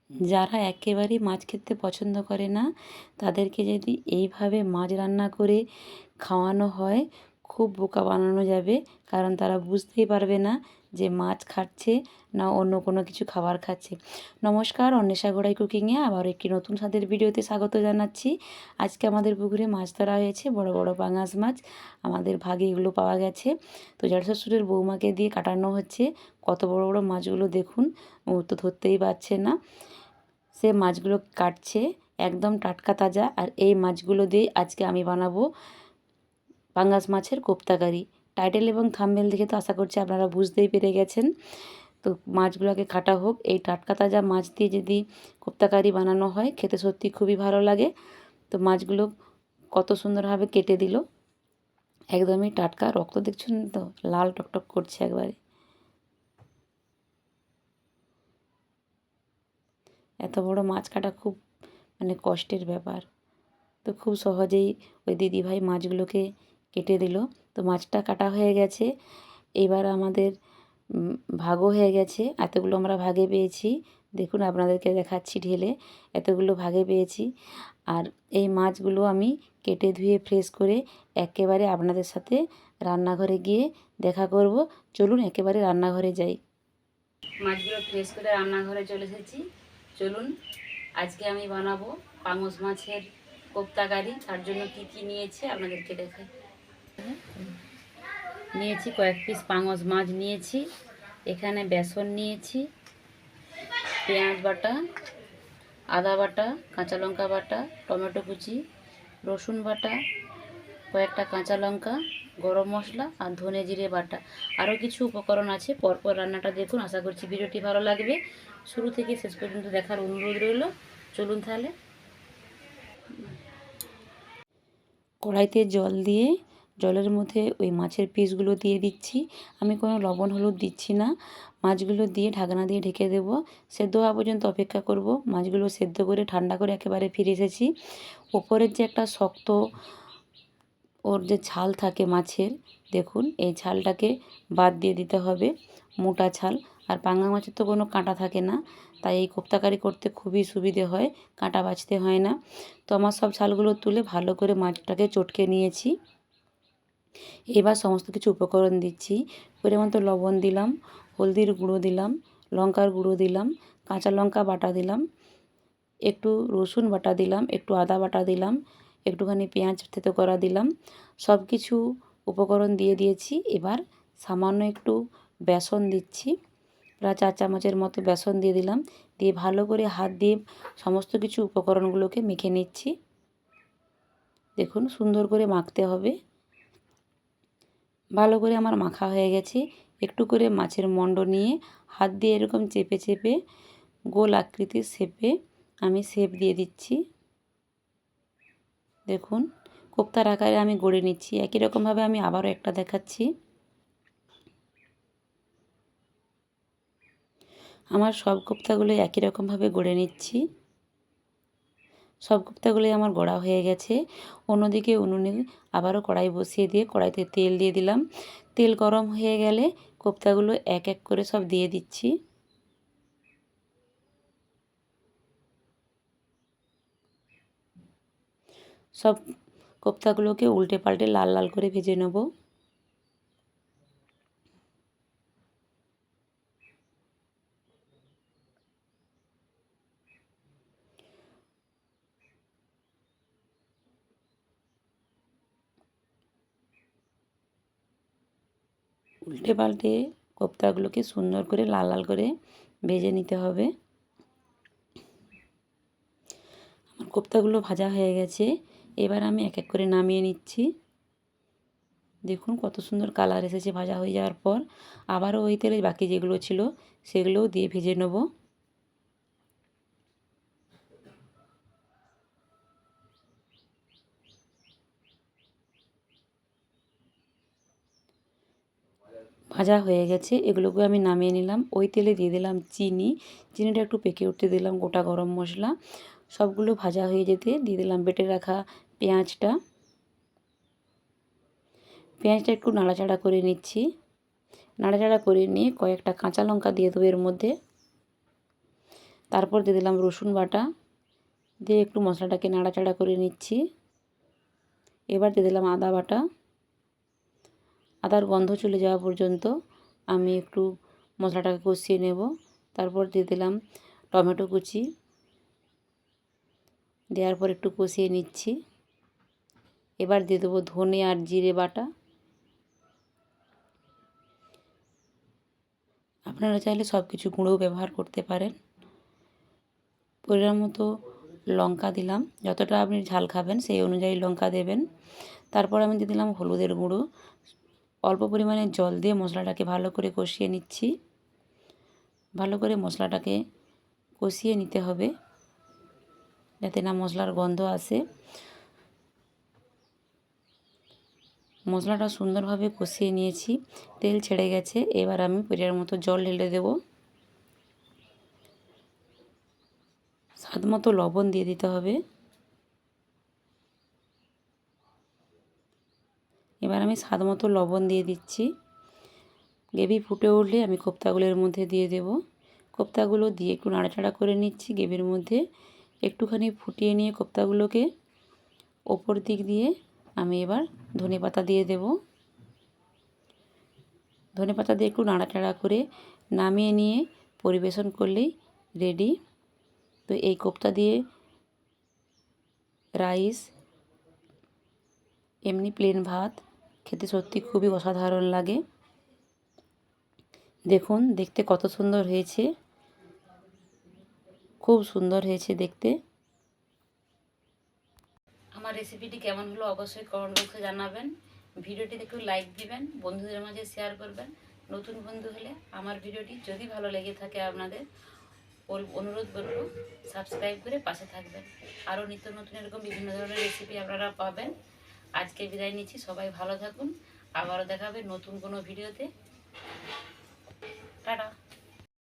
যারা একেবারেই মাছ খেতে পছন্দ করে না তাদেরকে যদি এইভাবে মাছ রান্না করে খাওয়ানো হয় খুব বোকা বানানো যাবে, কারণ তারা বুঝতেই পারবে না যে মাছ খাচ্ছে না অন্য কোনো কিছু খাবার খাচ্ছে। নমস্কার, অন্বেষা গোড়াই কুকিংয়ে আবার একটি নতুন স্বাদের ভিডিওতে স্বাগত জানাচ্ছি। আজকে আমাদের পুকুরে মাছ ধরা হয়েছে, বড় বড় পাঙাশ মাছ। আমাদের ভাগে এগুলো পাওয়া গেছে, তো জেঠা শ্বশুরের বৌমাকে দিয়ে কাটানো হচ্ছে। কত বড় বড় মাছগুলো দেখুন, ও তো ধরতেই পারছে না। সে মাছগুলো কাটছে, একদম টাটকা তাজা। আর এই মাছগুলো দিয়ে আজকে আমি বানাবো পাঙ্গাস মাছের কোপ্তাকারি। টাইটেল এবং থাম্বনেল দেখে তো আশা করছি আপনারা বুঝতেই পেরে গেছেন। তো মাছগুলোকে কাটা হোক। এই টাটকা তাজা মাছ দিয়ে যদি কোপ্তাকারি বানানো হয় খেতে সত্যি খুবই ভালো লাগে। তো মাছগুলো কত সুন্দরভাবে কেটে দিল, একদমই টাটকা। রক্ত দেখছেন তো, লাল টকটক করছে একবারে। এত বড় মাছ কাটা খুব কষ্টের ব্যাপার। তো খুব সহজেই ওই দিদিভাই মাছগুলোকে কেটে দিল। তো মাছটা কাটা হয়ে গেছে, এবার আমাদের ভাগও হয়ে গেছে। এতগুলো আমরা ভাগে পেয়েছি, দেখুন আপনাদেরকে দেখাচ্ছি ঢেলে। এতগুলো ভাগে পেয়েছি। আর এই মাছগুলো আমি কেটে ধুয়ে ফ্রেশ করে একেবারে আপনাদের সাথে রান্নাঘরে গিয়ে দেখা করব। চলুন একেবারে রান্নাঘরে যাই। মাছগুলো ফ্রেশ করে রান্নাঘরে চলে এসেছি। চলুন আজকে আমি বানাবো পাঙাশ মাছের কোপ্তাকারি। তার জন্য কি কি নিয়েছি আপনাদেরকে দেখাই। নিয়েছি কয়েক পিস পাঙাশ মাছ নিয়েছি, এখানে বেসন নিয়েছি, পেঁয়াজ বাটা, আদা বাটা, কাঁচা লঙ্কা বাটা, টমেটো কুচি, রসুন বাটা, কয়েকটা কাঁচা লঙ্কা, গরম মশলা আর ধনে জিরে বাটা। আরও কিছু উপকরণ আছে, পরপর রান্নাটা দেখুন। আশা করছি ভিডিওটি ভালো লাগবে, শুরু থেকে শেষ পর্যন্ত দেখার অনুরোধ রইল। চলুন তাহলে। কড়াইতে জল দিয়ে জলের মধ্যে ওই মাছের পিসগুলো দিয়ে দিচ্ছি। আমি কোনো লবণ হলুদ দিচ্ছি না। মাছগুলো দিয়ে ঢাকনা দিয়ে ঢেকে দেবো, সেদ্ধ হওয়া পর্যন্ত অপেক্ষা করব। মাছগুলো সেদ্ধ করে ঠান্ডা করে একেবারে ফিরে এসেছি। ওপরের যে একটা শক্ত ওর যে ছাল থাকে মাছের, দেখুন এই ছালটাকে বাদ দিয়ে দিতে হবে, মোটা ছাল। আর পাঙ্গা মাছের তো কোনো কাঁটা থাকে না, তাই এই কোপ্তাকারি করতে খুবই সুবিধে হয়, কাঁটা বাছতে হয় না। তো আমার সব ছালগুলো তুলে ভালো করে মাছটাকে চটকে নিয়েছি। এবার সমস্ত কিছু উপকরণ দিচ্ছি। পরিমাণ মতো লবণ দিলাম, হলদির গুঁড়ো দিলাম, লঙ্কার গুঁড়ো দিলাম, কাঁচা লঙ্কা বাটা দিলাম, একটু রসুন বাটা দিলাম, একটু আদা বাটা দিলাম, একটুখানি পেঁয়াজ থেতো করা দিলাম। সব কিছু উপকরণ দিয়ে দিয়েছি। এবার সামান্য একটু বেসন দিচ্ছি, প্রায় 4 চামচের মতো বেসন দিয়ে দিলাম। দিয়ে ভালো করে হাত দিয়ে সমস্ত কিছু উপকরণগুলোকে মেখে নিচ্ছি। দেখুন সুন্দর করে মাখতে হবে। ভালো করে আমার মাখা হয়ে গেছে। একটু করে মাছের মণ্ড নিয়ে হাত দিয়ে এরকম চেপে চেপে গোল আকৃতির শেপে আমি শেপ দিয়ে দিচ্ছি। দেখুন কোপ্তার আকারে আমি গড়ে নিচ্ছি। একই রকমভাবে আমি আবারও একটা দেখাচ্ছি। আমার সব কোপ্তাগুলো একই রকমভাবে গড়ে নিচ্ছি। সব কোপ্তাগুলোই আমার গড়া হয়ে গেছে। অন্যদিকে উনুনে আবারও কড়াই বসিয়ে দিয়ে কড়াইতে তেল দিয়ে দিলাম। তেল গরম হয়ে গেলে কোপ্তাগুলো এক এক করে সব দিয়ে দিচ্ছি। সব কোপ্তাগুলোকে উল্টে পাল্টে লাল লাল করে ভেজে নেব। উল্টে পাল্টে কোপ্তাগুলোকে সুন্দর করে লাল লাল করে ভেজে নিতে হবে। আমার কোপ্তাগুলো ভাজা হয়ে গেছে, এবার আমি এক এক করে নামিয়ে নিচ্ছি। দেখুন কত সুন্দর কালার এসেছে ভাজা হয়ে যাওয়ার পর। আবারও ওই তেলে বাকি যেগুলো ছিল সেগুলোও দিয়ে ভেজে নেব। ভাজা হয়ে গেছে, এগুলোকে আমি নামিয়ে নিলাম। ওই তেলে দিয়ে দিলাম চিনি, চিনিটা একটু পেকে উঠতে দিলাম গোটা গরম মশলা। সবগুলো ভাজা হয়ে যেতে দিয়ে দিলাম বেটে রাখা পেঁয়াজটা। পেঁয়াজটা একটু নাড়াচাড়া করে নিচ্ছি। নাড়াচাড়া করে নিয়ে কয়েকটা কাঁচা লঙ্কা দিয়ে দেবো এর মধ্যে। তারপর দিয়ে দিলাম রসুন বাটা, দিয়ে একটু মশলাটাকে নাড়াচাড়া করে নিচ্ছি। এবার দিয়ে দিলাম আদা বাটা। আদার গন্ধ চলে যাওয়া পর্যন্ত আমি একটু মশলাটাকে কষিয়ে নেব। তারপর দিয়ে দিলাম টমেটো কুচি, দেওয়ার পর একটু কষিয়ে নিচ্ছি। এবার দিয়ে দেবো ধনে আর জিরে বাটা। আপনারা চাইলে সব কিছু গুঁড়োও ব্যবহার করতে পারেন। পরিমাণ মতো লঙ্কা দিলাম, যতটা আপনি ঝাল খাবেন সেই অনুযায়ী লঙ্কা দেবেন। তারপর আমি দিয়ে দিলাম হলুদের গুঁড়ো। অল্প পরিমাণে জল দিয়ে মশলাটাকে ভালো করে কষিয়ে নিচ্ছি। ভালো করে মশলাটাকে কষিয়ে নিতে হবে যাতে না মশলার গন্ধ আসে। মশলাটা সুন্দরভাবে কষিয়ে নিয়েছি, তেল ছেড়ে গেছে। এবার আমি পরিমাণ মতো জল ঢেলে দেব। স্বাদ মতো লবণ দিয়ে দিতে হবে। এবার আমি স্বাদ মতো লবণ দিয়ে দিচ্ছি। গ্রেভি ফুটে উঠলে আমি কোপ্তাগুলো এর মধ্যে দিয়ে দেব। কোপ্তাগুলো দিয়ে একটু নাড়াচাড়া করে নিচ্ছি। গ্রেভির মধ্যে একটুখানি ফুটিয়ে নিয়ে কোপ্তাগুলোকে ওপর দিক দিয়ে আমি এবার ধনেপাতা দিয়ে দেব। ধনেপাতা দিয়ে একটু নাড়াচাড়া করে নামিয়ে নিয়ে পরিবেশন করলেই রেডি। তো এই কোপ্তা দিয়ে রাইস, এমনি প্লেন ভাত খেতে সত্যি খুবই অসাধারণ লাগে। দেখুন দেখতে কত সুন্দর হয়েছে, খুব সুন্দর হয়েছে দেখতে। আমার রেসিপিটি কেমন হলো অবশ্যই কমেন্ট বক্সে জানাবেন। ভিডিওটিতে একটু লাইক দিবেন, বন্ধুদের মাঝে শেয়ার করবেন। নতুন বন্ধু হলে আমার ভিডিওটি যদি ভালো লেগে থাকে আপনাদের অনুরোধ করব সাবস্ক্রাইব করে পাশে থাকবেন। আরও নিত্য নতুন এরকম বিভিন্ন ধরনের রেসিপি আপনারা পাবেন। আজকে বিদায় নিচ্ছি, সবাই ভালো থাকুন। আবারও দেখা হবে নতুন কোনো ভিডিওতে। টাটা।